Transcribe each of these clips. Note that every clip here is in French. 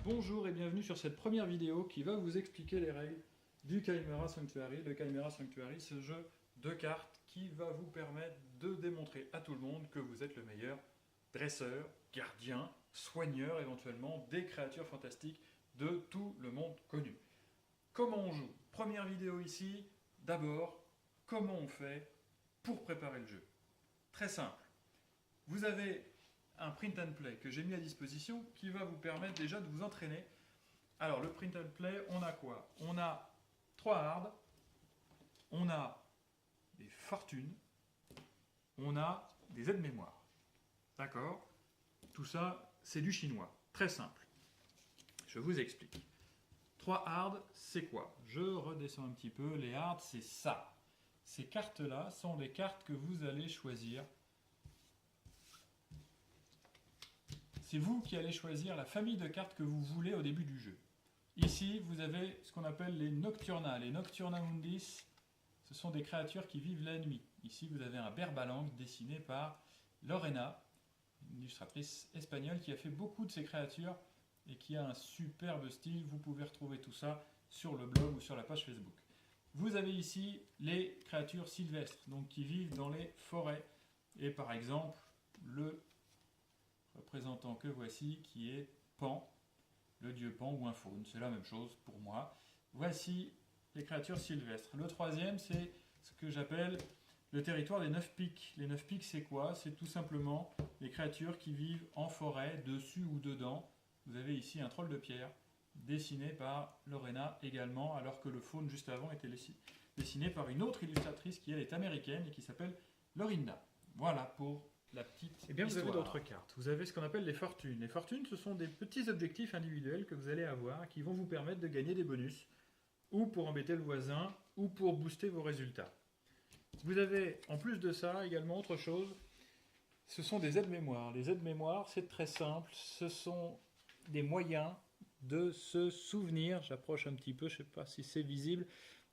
Bonjour et bienvenue sur cette première vidéo qui va vous expliquer les règles du Chimera Sanctuary. Le Chimera Sanctuary, ce jeu de cartes qui va vous permettre de démontrer à tout le monde que vous êtes le meilleur dresseur, gardien, soigneur éventuellement des créatures fantastiques de tout le monde connu. Comment on joue? Première vidéo ici. D'abord, comment on fait pour préparer le jeu? Très simple. Vous avez un print and play que j'ai mis à disposition qui va vous permettre déjà de vous entraîner. Alors le print and play, on a quoi? On a 3 hards, on a des fortunes, on a des aides-mémoire. D'accord? Tout ça, c'est du chinois. Très simple. Je vous explique. 3 hards, c'est quoi? Je redescends un petit peu. Les hards, c'est ça. Ces cartes-là sont les cartes que vous allez choisir. C'est vous qui allez choisir la famille de cartes que vous voulez au début du jeu. Ici, vous avez ce qu'on appelle les Nocturna. Les Nocturna Mundis, ce sont des créatures qui vivent la nuit. Ici, vous avez un Berbalang dessiné par Lorena, une illustratrice espagnole qui a fait beaucoup de ces créatures et qui a un superbe style. Vous pouvez retrouver tout ça sur le blog ou sur la page Facebook. Vous avez ici les créatures sylvestres, donc qui vivent dans les forêts. Et par exemple, le représentant que voici, qui est Pan, le dieu Pan ou un faune, c'est la même chose pour moi. Voici les créatures sylvestres. Le troisième, c'est ce que j'appelle le territoire des 9 pics. Les 9 pics, c'est quoi? C'est tout simplement les créatures qui vivent en forêt, dessus ou dedans. Vous avez ici un troll de pierre, dessiné par Lorena également, alors que le faune juste avant était dessiné par une autre illustratrice qui elle est américaine et qui s'appelle Lorinda. Voilà pour la petite Eh bien, vous histoire. avez d'autres cartes. Vous avez ce qu'on appelle les fortunes. Les fortunes, ce sont des petits objectifs individuels que vous allez avoir qui vont vous permettre de gagner des bonus, ou pour embêter le voisin, ou pour booster vos résultats. Vous avez, en plus de ça, également autre chose. Ce sont des aides-mémoire. Les aides-mémoire, c'est très simple. Ce sont des moyens de se souvenir, j'approche un petit peu, je ne sais pas si c'est visible,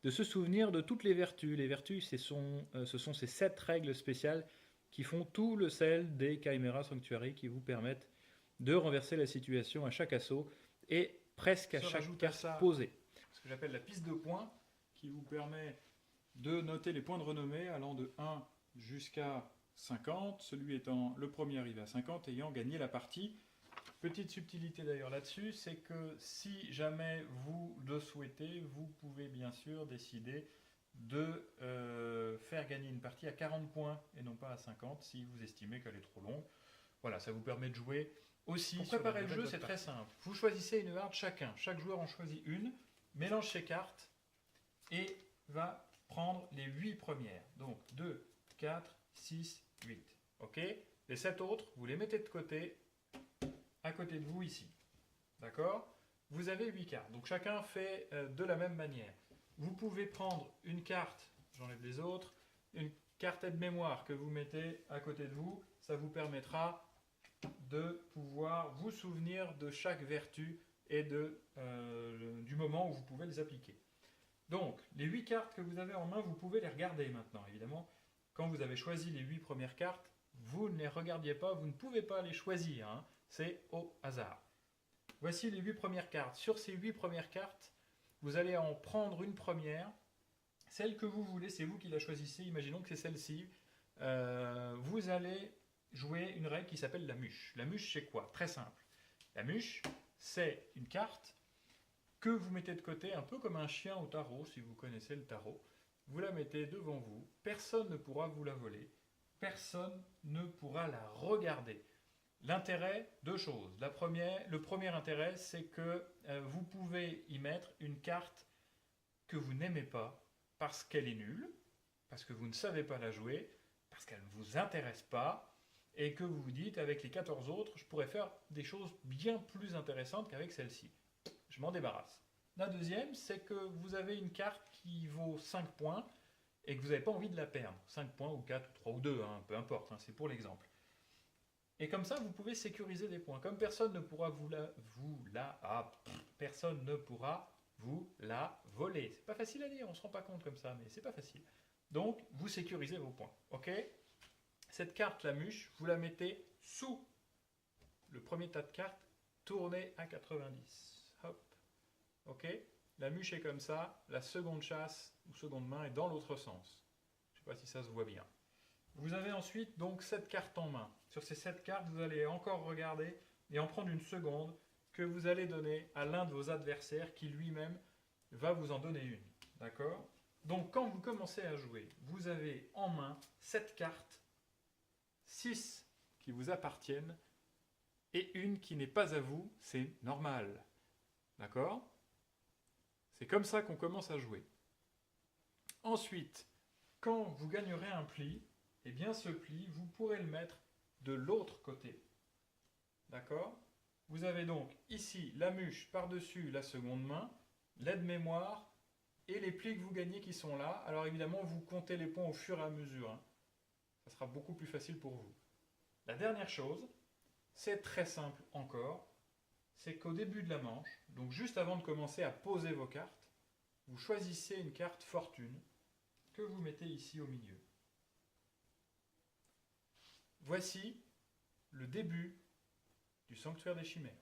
de se souvenir de toutes les vertus. Les vertus, ce sont ces 7 règles spéciales qui font tout le sel des Chimera Sanctuary, qui vous permettent de renverser la situation à chaque assaut et presque à chaque carte posée. Ce que j'appelle la piste de points, qui vous permet de noter les points de renommée allant de 1 jusqu'à 50, celui étant le premier arrivé à 50 ayant gagné la partie. Petite subtilité d'ailleurs là-dessus, c'est que si jamais vous le souhaitez, vous pouvez bien sûr décider de faire gagner une partie à 40 points et non pas à 50 si vous estimez qu'elle est trop longue. Voilà, ça vous permet de jouer aussi. Pour préparer le jeu, c'est très simple. Vous choisissez une hard chacun. Chaque joueur en choisit une, mélange ses cartes et va prendre les 8 premières. Donc 2, 4, 6, 8. Ok? Les 7 autres, vous les mettez de côté, à côté de vous ici. D'accord? Vous avez 8 cartes. Donc chacun fait de la même manière. Vous pouvez prendre une carte, j'enlève les autres, une carte aide-mémoire que vous mettez à côté de vous. Ça vous permettra de pouvoir vous souvenir de chaque vertu et du moment où vous pouvez les appliquer. Donc, les 8 cartes que vous avez en main, vous pouvez les regarder maintenant. Évidemment, quand vous avez choisi les 8 premières cartes, vous ne les regardiez pas, vous ne pouvez pas les choisir. Hein. C'est au hasard. Voici les 8 premières cartes. Sur ces 8 premières cartes, vous allez en prendre une première, celle que vous voulez, c'est vous qui la choisissez, imaginons que c'est celle-ci. Vous allez jouer une règle qui s'appelle la mûche. La mûche, c'est quoi? Très simple. La mûche, c'est une carte que vous mettez de côté, un peu comme un chien au tarot, si vous connaissez le tarot. Vous la mettez devant vous, personne ne pourra vous la voler, personne ne pourra la regarder. L'intérêt, 2 choses. Le premier intérêt, c'est que vous pouvez y mettre une carte que vous n'aimez pas parce qu'elle est nulle, parce que vous ne savez pas la jouer, parce qu'elle ne vous intéresse pas, et que vous vous dites, avec les 14 autres, je pourrais faire des choses bien plus intéressantes qu'avec celle-ci. Je m'en débarrasse. La deuxième, c'est que vous avez une carte qui vaut 5 points, et que vous n'avez pas envie de la perdre. 5 points, ou 4, ou 3, ou 2, hein, peu importe, hein, c'est pour l'exemple. Et comme ça, vous pouvez sécuriser des points. Comme personne ne pourra personne ne pourra vous la voler. C'est pas facile à dire, on ne se rend pas compte comme ça, mais c'est pas facile. Donc, vous sécurisez vos points. Ok? Cette carte, la mûche, vous la mettez sous le premier tas de cartes, tourné à 90. Hop. Ok? La mûche est comme ça, la seconde chasse ou seconde main est dans l'autre sens. Je ne sais pas si ça se voit bien. Vous avez ensuite donc 7 cartes en main. Sur ces 7 cartes, vous allez encore regarder et en prendre une seconde que vous allez donner à l'un de vos adversaires qui lui-même va vous en donner une. D'accord? Donc quand vous commencez à jouer, vous avez en main 7 cartes, 6 qui vous appartiennent et une qui n'est pas à vous, c'est normal. D'accord? C'est comme ça qu'on commence à jouer. Ensuite, quand vous gagnerez un pli, eh bien ce pli, vous pourrez le mettre de l'autre côté. D'accord? Vous avez donc ici la mûche par-dessus la seconde main, l'aide-mémoire et les plis que vous gagnez qui sont là. Alors évidemment, vous comptez les points au fur et à mesure. Hein. Ça sera beaucoup plus facile pour vous. La dernière chose, c'est très simple encore, c'est qu'au début de la manche, donc juste avant de commencer à poser vos cartes, vous choisissez une carte fortune que vous mettez ici au milieu. Voici le début du sanctuaire des chimères.